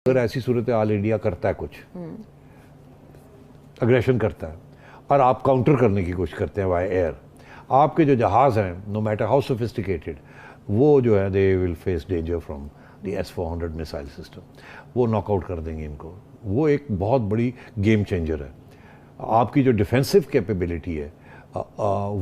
اگر ایسی صورت حال انڈیا کرتا ہے کچھ اگریشن کرتا ہے اور آپ کاؤنٹر کرنے کی کوشش کرتے ہیں بائی ایئر، آپ کے جو جہاز ہیں نو میٹر ہاؤ سوفسٹیکیٹڈ، وہ جو ہے they will face danger from the S-400 missile system, وہ ناک آؤٹ کر دیں گے ان کو۔ وہ ایک بہت بڑی گیم چینجر ہے۔ آپ کی جو ڈیفینسو کیپیبلٹی ہے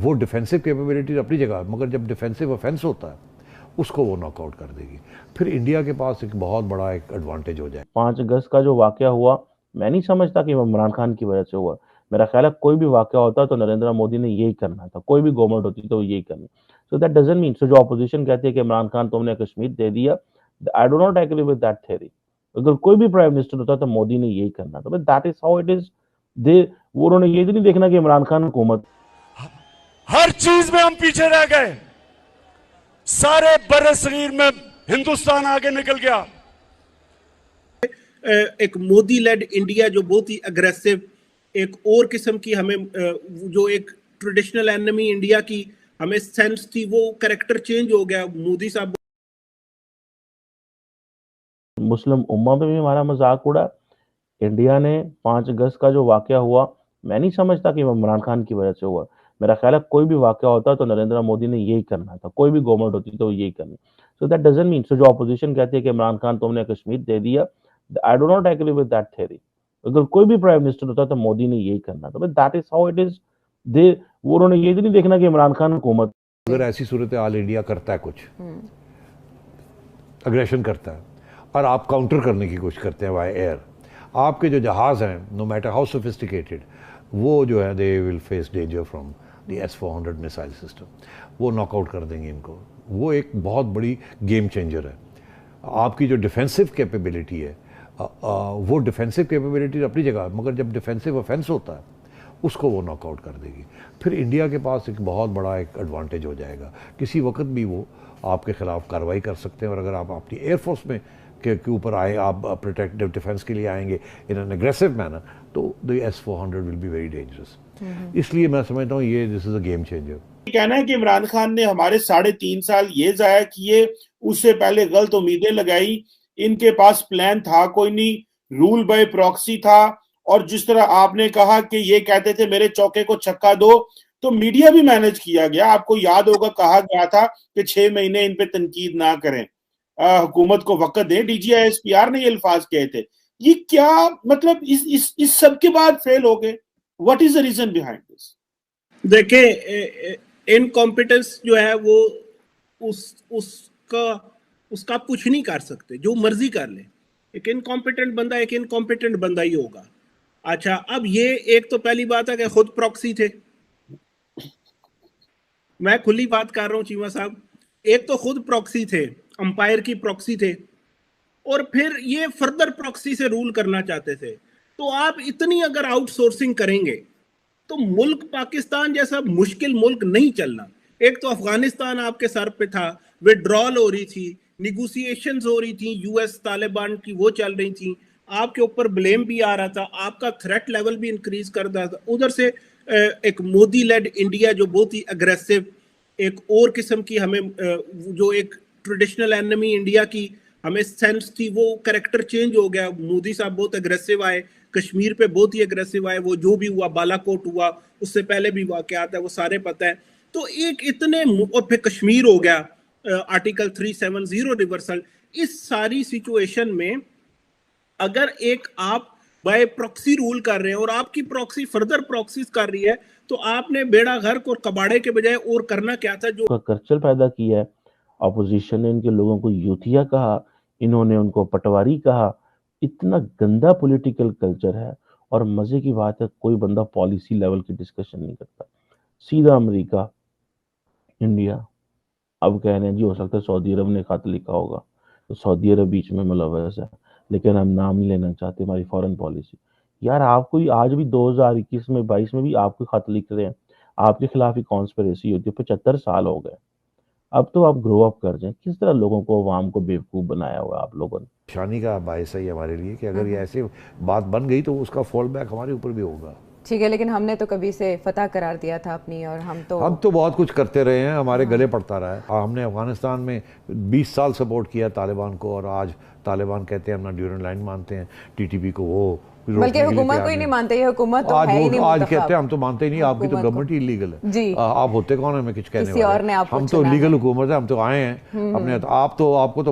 وہ ڈیفینسو کیپیبلٹی اپنی جگہ ہے، مگر جب ڈیفینسو آفینس ہوتا ہے اس کو وہ ناک آؤٹ کر دے گی، پھر انڈیا کے پاس ایک بہت بڑا ایک ایڈوانٹیج ہو جائے۔ 5 اگست کا جو واقعہ ہوا، میں نہیں سمجھتا کہ وہ عمران خان کی وجہ سے ہوا۔ میرا خیال ہے کوئی بھی واقعہ ہوتا تو نریندر مودی نے یہی کرنا تھا، کوئی بھی گورنمنٹ ہوتی تو یہی کرنی۔ سو دیٹ ڈزنٹ مین، سو جو اپوزیشن کہتی ہے کہ عمران خان تم نے کشمیر دے دیا، I do not agree with that theory. اگر کوئی بھی پرائم منسٹر ہوتا تو مودی نے یہی کرنا تھا، but that is how it is. وہ انہوں نے یہ بھی نہیں دیکھنا کہ عمران خان حکومت، ہر چیز میں ہم پیچھے رہ گئے، سارے بر صغیر میں ہندوستان آگے نکل گیا۔ ایک مودی لیڈ انڈیا جو بہت ہی اگریسو، ایک اور قسم کی ہمیں جو ایک ٹریڈیشنل اینمی انڈیا کی ہمیں سینس تھی، وہ کریکٹر چینج ہو گیا۔ مودی صاحب مسلم امہ پہ بھی ہمارا مذاق اڑا۔ انڈیا نے 5 اگست کا جو واقعہ ہوا، میں نہیں سمجھتا کہ وہ عمران خان کی وجہ سے ہوا۔ میرا خیال ہے کوئی بھی واقعہ ہوتا تو نریندر مودی نے یہی کرنا تھا، کوئی بھی گورنمنٹ ہوتی تو یہی کرنی۔ سو دیٹ ڈزنٹ مین، سو جو اپوزیشن کہتی ہے کہ عمران خان تم نے کشمیر دے دیا، I do not agree with that theory. اگر کوئی بھی پرائم منسٹر ہوتا تو مودی نے یہی کرنا تھا، but that is how it is. وہ انہوں نے یہ بھی نہیں دیکھنا کہ عمران خان حکومت، اگر ایسی صورت حال انڈیا کرتا ہے کچھ اگریشن کرتا ہے اور آپ کاؤنٹر کرنے کی کوشش کرتے ہیں بائی ایئر، آپ کے جو جہاز ہیں نو میٹر ہاؤ سوفسٹیکیٹڈ، وہ جو ہے they will face danger from the S-400 missile system, وہ ناک آؤٹ کر دیں گے ان کو۔ وہ ایک بہت بڑی گیم چینجر ہے۔ آپ کی جو ڈیفینسو کیپیبلٹی ہے وہ ڈیفینسو کیپیبلٹی اپنی جگہ ہے، مگر جب ڈیفینسو آفینس ہوتا ہے اس کو وہ ناک آؤٹ کر دے گی، پھر انڈیا کے پاس ایک بہت بڑا ایک ایڈوانٹیج ہو جائے گا۔ کسی وقت بھی وہ آپ کے خلاف کارروائی کر سکتے ہیں، اور اگر آپ اپنی ایئر فورس میں کے اوپر آئے، آپ پروٹیکٹیو ڈیفینس کے لیے آئیں گے ان این اگریسو مینر، تو the S-400 will be very dangerous. اس لیے میں سمجھتا ہوں یہ دس از اے گیم چینجر۔ کہنا ہے کہ عمران خان نے ہمارے 3.5 سال یہ ضائع کیے، اس سے پہلے غلط امیدیں لگائی، ان کے پاس پلان تھا کوئی نہیں، رول بائی پراکسی تھا، اور جس طرح آپ نے کہا کہ یہ کہتے تھے میرے چوکے کو چھکا دو، تو میڈیا بھی مینج کیا گیا۔ آپ کو یاد ہوگا کہا گیا تھا کہ 6 مہینے ان پہ تنقید نہ کریں، حکومت کو وقت دیں۔ DGI-SPR نے یہ الفاظ کہے تھے۔ یہ کیا مطلب اس سب کے بعد فیل ہو گئے؟ What is the reason behind this? دیکھیں، انکمپیٹنس جو ہے وہ اس کا کچھ نہیں کر سکتے، جو مرضی کر لیں۔ ایک انکمپیٹنٹ بندہ ہی ہوگا۔ اچھا، اب یہ ایک تو پہلی بات ہے کہ خود پراکسی تھے، میں کھلی بات کر رہا ہوں چیمہ صاحب، ایک تو خود پراکسی تھے، امپائر کی پراکسی تھے، اور پھر یہ فردر پراکسی سے رول کرنا چاہتے تھے۔ تو آپ اتنی اگر آؤٹ سورسنگ کریں گے تو ملک پاکستان جیسا مشکل ملک نہیں چلنا۔ ایک تو افغانستان آپ کے سر پہ تھا، وڈرال ہو رہی تھی، نیگوسیشنز ہو رہی تھیں US طالبان کی، وہ چل رہی تھیں، آپ کے اوپر بلیم بھی آ رہا تھا، آپ کا تھریٹ لیول بھی انکریز کر رہا تھا۔ ادھر سے ایک مودی لیڈ انڈیا جو بہت ہی اگریسو، ایک اور قسم کی ہمیں جو ایک ٹریڈیشنل اینمی انڈیا کی ہمیں سینس تھی، وہ کریکٹر چینج ہو گیا۔ مودی صاحب بہت اگریسو آئے، کشمیر پہ بہت ہی اگریسو آئے، وہ جو بھی ہوا، بالا کوٹ ہوا، اس سے پہلے بھی واقعات ہے وہ سارے پتہ ہے۔ تو ایک اتنے، اور پھر کشمیر ہو گیا، آرٹیکل 370 ریورسل۔ اس ساری سچویشن میں اگر ایک آپ بائی پراکسی رول کر رہے ہیں اور آپ کی پراکسی فردر پراکسیز کر رہی ہے، تو آپ نے بیڑا غرق اور کباڑے کے بجائے اور کرنا کیا تھا؟ جو کرچل پیدا کی ہے اپوزیشن نے، ان کے لوگوں کو یوتھیا کہا، انہوں نے ان کو پٹواری کہا۔ اتنا گندا پولیٹیکل کلچر ہے، اور مزے کی بات ہے کوئی بندہ پالیسی لیول کی ڈسکشن نہیں کرتا، سیدھا امریکہ انڈیا۔ اب کہہ رہے ہیں جی ہو سکتا ہے سعودی عرب نے خط لکھا ہوگا، تو سعودی عرب بیچ میں ملوث ہے، لیکن ہم نام نہیں لینا چاہتے، ہماری فورن پالیسی۔ یار آپ کو آج بھی 2021 میں 22 میں بھی آپ کو خط لکھ رہے ہیں، آپ کے خلاف ہی کانسپریسی ہوتی ہے۔ 75 سال ہو گئے، اب تو آپ گرو اپ کر جائیں۔ کس طرح لوگوں کو، عوام کو بیوقوف بنایا ہوا آپ لوگوں نے؟ شانی کا باعث ہے یہ ہمارے لیے کہ اگر یہ ایسے بات بن گئی تو اس کا فال بیک ہمارے اوپر بھی ہوگا۔ ٹھیک ہے، لیکن ہم نے تو کبھی سے فتح قرار دیا تھا اپنی، اور ہم تو بہت کچھ کرتے رہے ہیں، ہمارے گلے پڑتا رہا ہے. ہم نے افغانستان میں 20 سال سپورٹ کیا طالبان کو، اور آج طالبان کہتے ہیں ہم نہ ڈیورنڈ لائن مانتے ہیں، ٹی ٹی پی کو وہ بلکہ حکومت کو ہی نہیں مانتے، یہ حکومت تو ہے ہی نہیں آج منتخب. کہتے ہیں ہم تو مانتے ہی نہیں، آپ کی تو گورنمنٹ ہی لیگل ہے. جی آپ ہوتے کون ہیں ہمیں کچھ کہنے کسی اور نے والے؟ آپ کو ہم تو چنا ہے. لیگل حکومت ہے، ہم تو آئے ہیں اپنے. آپ کو تو